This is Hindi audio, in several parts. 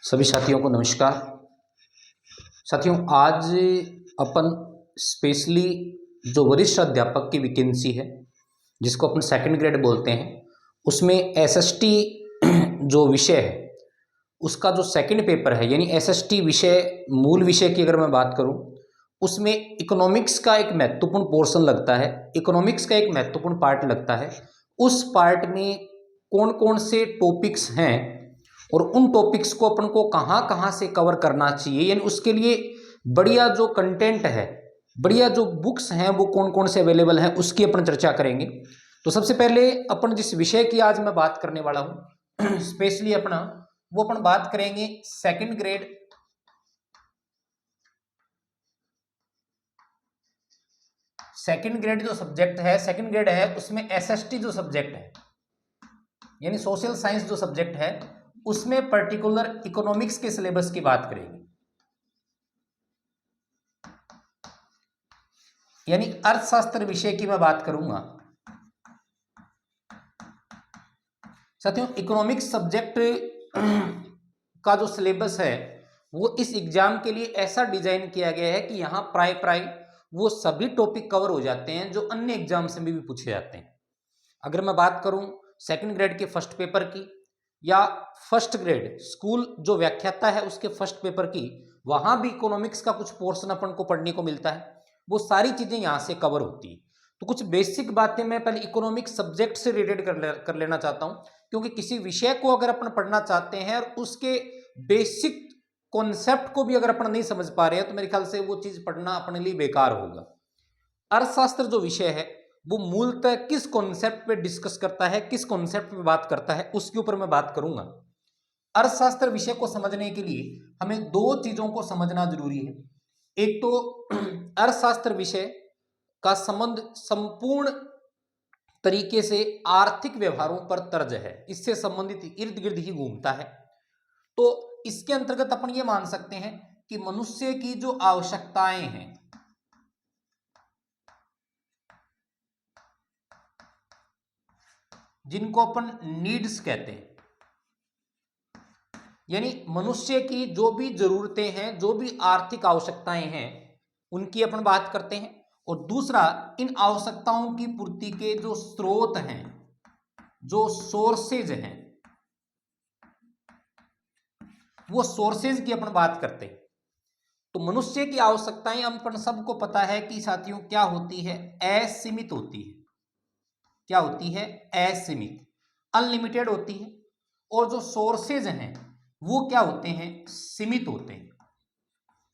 सभी साथियों को नमस्कार। साथियों, आज अपन स्पेशली जो वरिष्ठ अध्यापक की वैकेंसी है, जिसको अपन सेकंड ग्रेड बोलते हैं, उसमें एसएसटी जो विषय है उसका जो सेकंड पेपर है, यानी एसएसटी विषय मूल विषय की अगर मैं बात करूं, उसमें इकोनॉमिक्स का एक महत्वपूर्ण पोर्शन लगता है। इकोनॉमिक्स का एक महत्वपूर्ण पार्ट लगता है। उस पार्ट में कौन कौन से टॉपिक्स हैं और उन टॉपिक्स को अपन को कहाँ कहाँ से कवर करना चाहिए, यानी उसके लिए बढ़िया जो कंटेंट है, बढ़िया जो बुक्स हैं वो कौन कौन से अवेलेबल हैं, उसकी अपन चर्चा करेंगे। तो सबसे पहले अपन जिस विषय की आज मैं बात करने वाला हूँ स्पेशली अपना, वो अपन बात करेंगे सेकंड ग्रेड। सेकंड ग्रेड जो सब्जेक्ट है, सेकंड ग्रेड है, उसमें एसएसटी जो सब्जेक्ट है, यानी सोशल साइंस जो सब्जेक्ट है, उसमें पर्टिकुलर इकोनॉमिक्स के सिलेबस की बात करेंगे, यानी अर्थशास्त्र विषय की मैं बात करूंगा। साथियों, इकोनॉमिक्स सब्जेक्ट का जो सिलेबस है वो इस एग्जाम के लिए ऐसा डिजाइन किया गया है कि यहाँ प्राय वो सभी टॉपिक कवर हो जाते हैं जो अन्य एग्जाम से भी पूछे जाते हैं। अगर मैं बात करूं सेकंड ग्रेड के फर्स्ट पेपर की, या फर्स्ट ग्रेड स्कूल जो व्याख्याता है उसके फर्स्ट पेपर की, वहां भी इकोनॉमिक्स का कुछ पोर्शन अपन को पढ़ने को मिलता है। वो सारी चीजें यहाँ से कवर होती है। तो कुछ बेसिक बातें मैं पहले इकोनॉमिक्स सब्जेक्ट से रिलेटेड कर लेना चाहता हूँ, क्योंकि किसी विषय को अगर अपन पढ़ना चाहते हैं और उसके बेसिक कॉन्सेप्ट को भी अगर अपन नहीं समझ पा रहे हैं तो मेरे ख्याल से वो चीज पढ़ना अपने लिए बेकार होगा। अर्थशास्त्र जो विषय है वो मूलतः किस कॉन्सेप्ट पे डिस्कस करता है, किस कॉन्सेप्ट पे बात करता है, उसके ऊपर मैं बात करूंगा। अर्थशास्त्र विषय को समझने के लिए हमें दो चीजों को समझना जरूरी है। एक तो अर्थशास्त्र विषय का संबंध संपूर्ण तरीके से आर्थिक व्यवहारों पर तर्ज है, इससे संबंधित इर्द गिर्द ही घूमता है। तो इसके अंतर्गत अपन ये मान सकते हैं कि मनुष्य की जो आवश्यकताएं हैं, जिनको अपन नीड्स कहते हैं, यानी मनुष्य की जो भी जरूरतें हैं, जो भी आर्थिक आवश्यकताएं हैं, उनकी अपन बात करते हैं। और दूसरा, इन आवश्यकताओं की पूर्ति के जो स्रोत हैं, जो सोर्सेज हैं, वो सोर्सेज की अपन बात करते हैं। तो मनुष्य की आवश्यकताएं अपन सबको पता है कि साथियों क्या होती है, असीमित होती है। क्या होती है? असीमित, अनलिमिटेड होती है। और जो सोर्सेज हैं वो क्या होते हैं? सीमित होते हैं।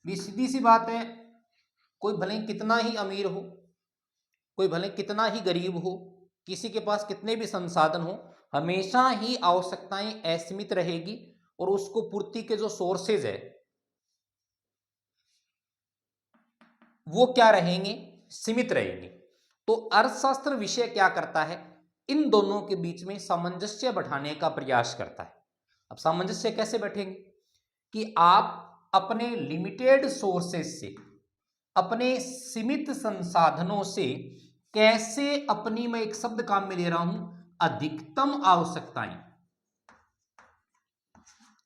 ये सीधी सी बात है, कोई भले कितना ही अमीर हो, कोई भले कितना ही गरीब हो, किसी के पास कितने भी संसाधन हो, हमेशा ही आवश्यकताएं असीमित रहेगी और उसको पूर्ति के जो सोर्सेज है वो क्या रहेंगे? सीमित रहेंगे। तो अर्थशास्त्र विषय क्या करता है? इन दोनों के बीच में सामंजस्य बैठाने का प्रयास करता है। अब सामंजस्य कैसे बैठेंगे? कि आप अपने लिमिटेड सोर्सेज से, अपने सीमित संसाधनों से कैसे अपनी, मैं एक शब्द काम में ले रहा हूं, अधिकतम आवश्यकताएं,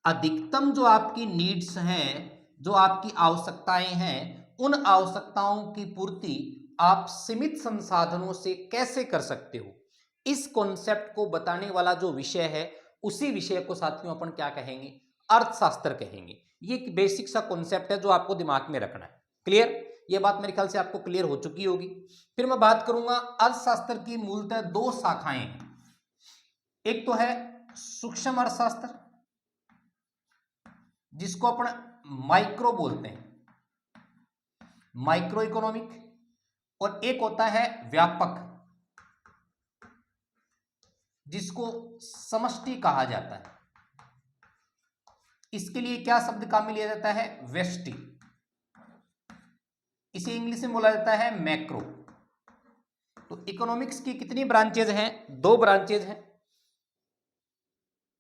अधिकतम जो आपकी नीड्स हैं, जो आपकी आवश्यकताएं हैं, उन आवश्यकताओं की पूर्ति आप सीमित संसाधनों से कैसे कर सकते हो, इस कॉन्सेप्ट को बताने वाला जो विषय है, उसी विषय को साथियों अपन क्या कहेंगे? अर्थशास्त्र कहेंगे। ये एक बेसिक सा कॉन्सेप्ट है जो आपको दिमाग में रखना है। क्लियर? ये बात मेरे ख्याल से आपको क्लियर हो चुकी होगी। फिर मैं बात करूंगा अर्थशास्त्र की मूलतः दो शाखाएं हैं। एक तो है सूक्ष्म अर्थशास्त्र, जिसको अपन माइक्रो बोलते हैं, माइक्रो इकोनॉमिक। और एक होता है व्यापक, जिसको समष्टि कहा जाता है। इसके लिए क्या शब्द काम में लिया जाता है? व्यष्टि। इसे इंग्लिश में बोला जाता है मैक्रो। तो इकोनॉमिक्स की कितनी ब्रांचेज हैं? दो ब्रांचेज हैं,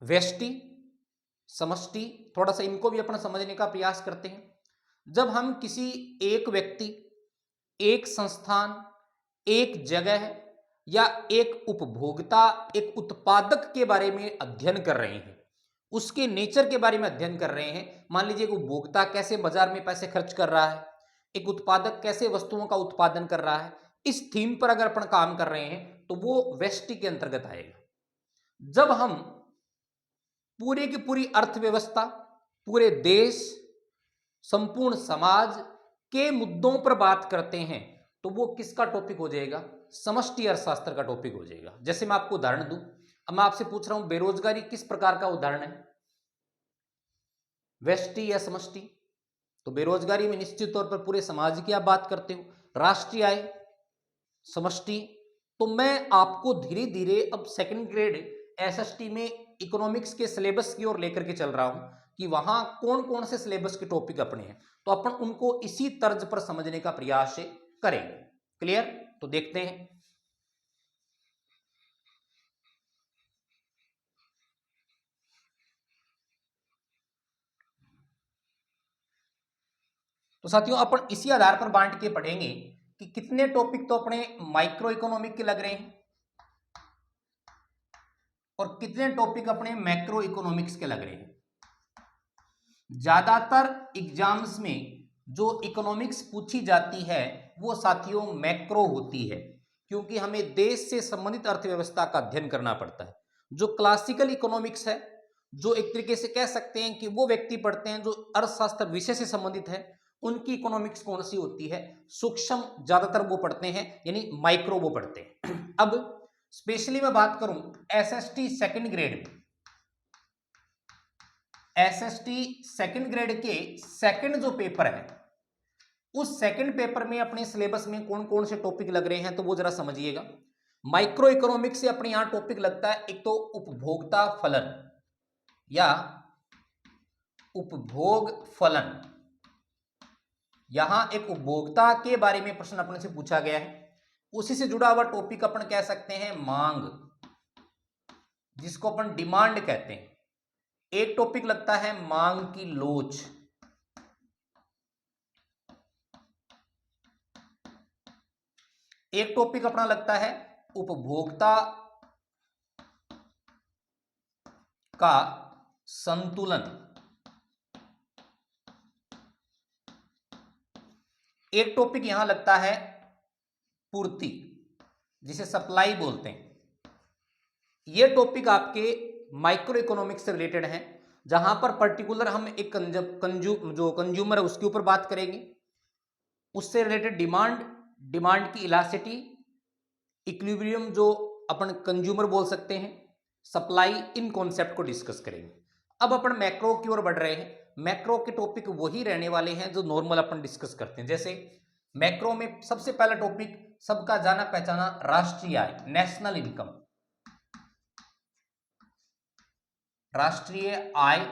व्यष्टि, समष्टि। थोड़ा सा इनको भी अपना समझने का प्रयास करते हैं। जब हम किसी एक व्यक्ति, एक संस्थान, एक जगह या एक उपभोक्ता, एक उत्पादक के बारे में अध्ययन कर रहे हैं, उसके नेचर के बारे में अध्ययन कर रहे हैं। मान लीजिए एक उपभोक्ता कैसे बाजार में पैसे खर्च कर रहा है, एक उत्पादक कैसे वस्तुओं का उत्पादन कर रहा है, इस थीम पर अगर अपन काम कर रहे हैं तो वो व्यष्टि के अंतर्गत आएगा। जब हम पूरे की पूरी अर्थव्यवस्था, पूरे देश, संपूर्ण समाज के मुद्दों पर बात करते हैं तो वो किसका टॉपिक हो जाएगा? समष्टि अर्थशास्त्र का टॉपिक हो जाएगा। जैसे मैं आपको उदाहरण दूं, अब मैं आपसे पूछ रहा हूं बेरोजगारी किस प्रकार का उदाहरण है, व्यष्टि या समष्टि? तो बेरोजगारी में निश्चित तौर पर पूरे समाज की आप बात करते हो। राष्ट्रीय आय, समष्टि। तो मैं आपको धीरे धीरे अब सेकंड ग्रेड एसएसटी में इकोनॉमिक्स के सिलेबस की ओर लेकर के चल रहा हूं कि वहां कौन कौन से सिलेबस के टॉपिक अपने हैं, तो अपन उनको इसी तर्ज पर समझने का प्रयास करेंगे। क्लियर? तो देखते हैं। तो साथियों अपन इसी आधार पर बांट के पढ़ेंगे कि कितने टॉपिक तो अपने माइक्रो इकोनॉमिक के लग रहे हैं और कितने टॉपिक अपने मैक्रो इकोनॉमिक्स के लग रहे हैं। ज्यादातर एग्जाम्स में जो इकोनॉमिक्स पूछी जाती है वो साथियों मैक्रो होती है, क्योंकि हमें देश से संबंधित अर्थव्यवस्था का अध्ययन करना पड़ता है। जो क्लासिकल इकोनॉमिक्स है, जो एक तरीके से कह सकते हैं कि वो व्यक्ति पढ़ते हैं जो अर्थशास्त्र विषय से संबंधित है, उनकी इकोनॉमिक्स कौन सी होती है? सूक्ष्म ज्यादातर वो पढ़ते हैं, यानी माइक्रो वो पढ़ते हैं। अब स्पेशली मैं बात करूं एसएसटी सेकंड ग्रेड में, एसएसटी सेकंड ग्रेड के सेकंड जो पेपर है, उस सेकंड पेपर में अपने सिलेबस में कौन कौन से टॉपिक लग रहे हैं तो वो जरा समझिएगा। माइक्रो इकोनॉमिक्स से अपने यहां टॉपिक लगता है एक तो उपभोक्ता फलन या उपभोग फलन। यहां एक उपभोक्ता के बारे में प्रश्न अपने से पूछा गया है, उसी से जुड़ा हुआ टॉपिक अपन कह सकते हैं मांग, जिसको अपन डिमांड कहते हैं। एक टॉपिक लगता है मांग की लोच, एक टॉपिक अपना लगता है उपभोक्ता का संतुलन, एक टॉपिक यहां लगता है पूर्ति, जिसे सप्लाई बोलते हैं। ये टॉपिक आपके माइक्रो इकोनॉमिक्स से रिलेटेड हैं, जहां पर पर्टिकुलर हम एक जो कंज्यूमर है उसके ऊपर बात करेंगे, उससे रिलेटेड डिमांड, डिमांड की इलास्टिसिटी, इक्विलिब्रियम जो अपन कंज्यूमर बोल सकते हैं, सप्लाई, इन कॉन्सेप्ट को डिस्कस करेंगे। अब अपन मैक्रो की ओर बढ़ रहे हैं। मैक्रो के टॉपिक वही रहने वाले हैं जो नॉर्मल अपन डिस्कस करते हैं। जैसे मैक्रो में सबसे पहला टॉपिक सबका जाना पहचाना राष्ट्रीय आय, नेशनल इनकम, राष्ट्रीय आय,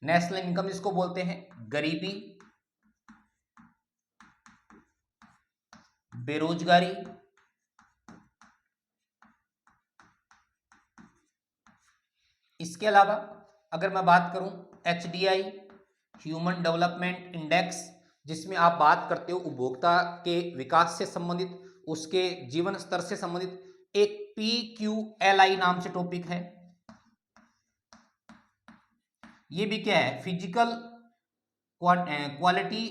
नेशनल इनकम जिसको बोलते हैं, गरीबी, बेरोजगारी, इसके अलावा अगर मैं बात करूं एचडीआई, ह्यूमन डेवलपमेंट इंडेक्स, जिसमें आप बात करते हो उपभोक्ता के विकास से संबंधित, उसके जीवन स्तर से संबंधित, एक PQLI नाम से टॉपिक है। ये भी क्या है? फिजिकल क्वालिटी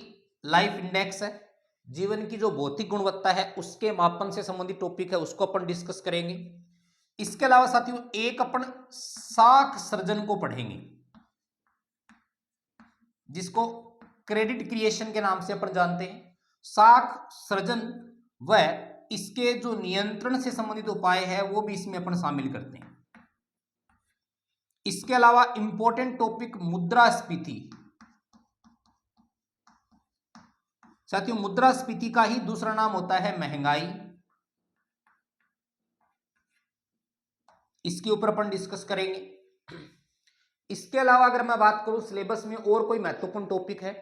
लाइफ इंडेक्स है, जीवन की जो भौतिक गुणवत्ता है उसके मापन से संबंधित टॉपिक है, उसको अपन डिस्कस करेंगे। इसके अलावा साथियों एक अपन साख सृजन को पढ़ेंगे, जिसको क्रेडिट क्रिएशन के नाम से अपन जानते हैं। साख सृजन व इसके जो नियंत्रण से संबंधित उपाय है वो भी इसमें अपन शामिल करते हैं। इसके अलावा इंपॉर्टेंट टॉपिक मुद्रास्फीति। साथियों मुद्रास्फीति का ही दूसरा नाम होता है महंगाई, इसके ऊपर अपन डिस्कस करेंगे। इसके अलावा अगर मैं बात करूं सिलेबस में और कोई महत्वपूर्ण टॉपिक है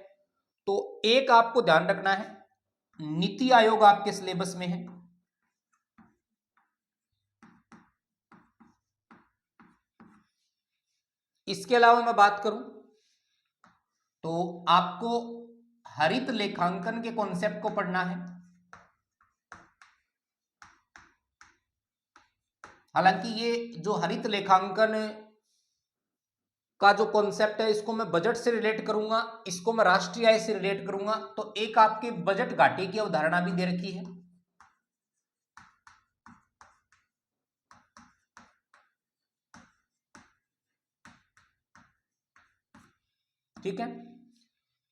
तो एक आपको ध्यान रखना है, नीति आयोग आपके सिलेबस में है। इसके अलावा मैं बात करूं तो आपको हरित लेखांकन के कॉन्सेप्ट को पढ़ना है। हालांकि ये जो हरित लेखांकन का जो कॉन्सेप्ट है इसको मैं बजट से रिलेट करूंगा, इसको मैं राष्ट्रीय आय से रिलेट करूंगा। तो एक आपके बजट घाटे की अवधारणा भी दे रखी है। ठीक है,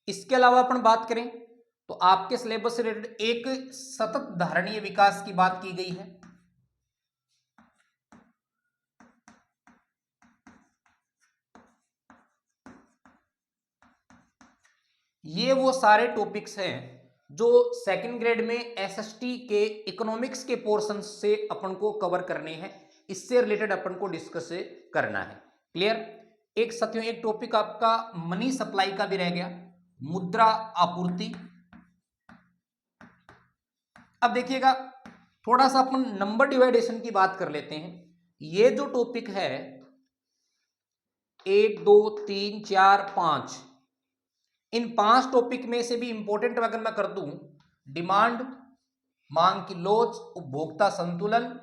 इसके अलावा अपन बात करें तो आपके सिलेबस से रिलेटेड एक सतत धारणीय विकास की बात की गई है। ये वो सारे टॉपिक्स हैं जो सेकंड ग्रेड में एसएसटी के इकोनॉमिक्स के पोर्शन से अपन को कवर करने हैं, इससे रिलेटेड अपन को डिस्कस करना है। क्लियर। एक साथियों एक टॉपिक आपका मनी सप्लाई का भी रह गया, मुद्रा आपूर्ति। अब देखिएगा थोड़ा सा अपन नंबर डिवाइडेशन की बात कर लेते हैं। ये जो टॉपिक है 1 2 3 4 5, इन 5 टॉपिक में से भी इंपॉर्टेंट अगर मैं कर दूं, डिमांड, मांग की लोच, उपभोक्ता संतुलन,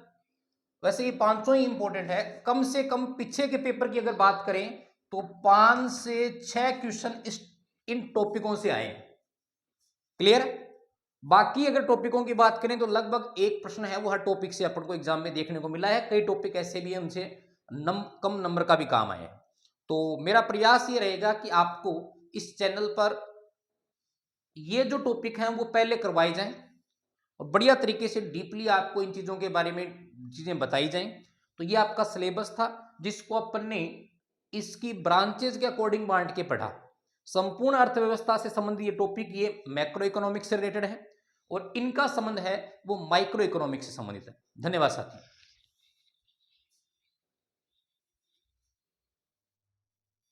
वैसे ये पांचों ही इंपॉर्टेंट है। कम से कम पीछे के पेपर की अगर बात करें तो 5 से 6 क्वेश्चन इन टॉपिकों से आए। क्लियर। बाकी अगर टॉपिकों की बात करें तो लगभग एक प्रश्न है वो हर टॉपिक से अपन को एग्जाम में देखने को मिला है। कई टॉपिक ऐसे भी हैं उनसे कम नंबर का भी काम आए। तो मेरा प्रयास ये रहेगा कि आपको इस चैनल पर ये जो टॉपिक हैं वो पहले करवाए जाएं और बढ़िया तरीके से डीपली आपको इन चीज़ों के बारे में चीज़ें बताई जाएं। तो ये आपका सिलेबस था जिसको अपन ने इसकी ब्रांचेज के अकॉर्डिंग बांट के पढ़ा। संपूर्ण अर्थव्यवस्था से संबंधित ये टॉपिक ये मैक्रो इकोनॉमिक्स से रिलेटेड है और इनका संबंध है वो माइक्रो इकोनॉमिक्स से संबंधित है। धन्यवाद साथियों।